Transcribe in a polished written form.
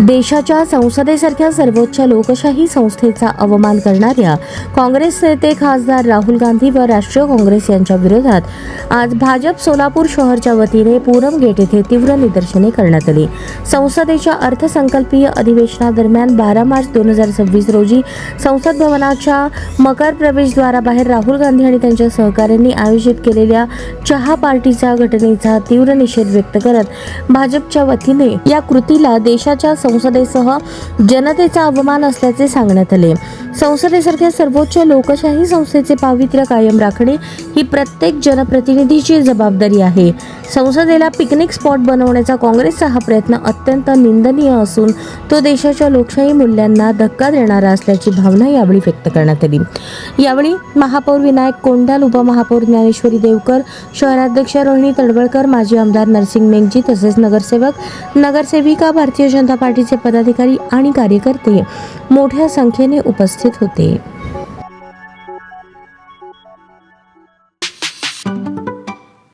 देशाच्या संसदेसारख्या सर्वोच्च लोकशाही संस्थेचा अवमान करणाऱ्या काँग्रेस नेते खासदार राहुल गांधी व राष्ट्रीय काँग्रेस यांच्या विरोधात आज भाजप सोलापूर शहरच्या वतीने पूनम गेट येथे तीव्र निदर्शने करण्यात आली। संसदेच्या अर्थसंकल्पीय अधिवेशनादरम्यान 12 मार्च 2026 रोजी संसद भवनाच्या मकर प्रवेशद्वाराबाहेर राहुल गांधी आणि त्यांच्या सहकाऱ्यांनी आयोजित केलेल्या चहा पार्टीचा घटनेचा तीव्र निषेध व्यक्त करत भाजपच्या वतीने या कृतीला देशाच्या संसदेसह जनतेचा अवमान असल्याचे सांगण्यात आले। संसदेसारख्या सर्वोच्च लोकशाही संस्थेचे पावित्र्य कायम राखणे ही प्रत्येक जनप्रतिनिधीची जबाबदारी आहे। संसदेला पिकनिक स्पॉट बनवण्याचा काँग्रेसचा हा प्रयत्न अत्यंत निंदनीय असून तो देशाच्या लोकशाही मूल्यांना धक्का देणारा असल्याची भावना यावेळी व्यक्त करण्यात आली। यावेळी महापौर विनायक कोंडाल, उपमहापौर ज्ञानेश्वरी देवकर, शहराध्यक्ष रोहिणी तडवळकर, माजी आमदार नरसिंग मेघजी तसेच नगरसेविका, भारतीय जनता पार्टीचे पदाधिकारी आणि कार्यकर्ते मोठ्या संख्येने उपस्थित होते।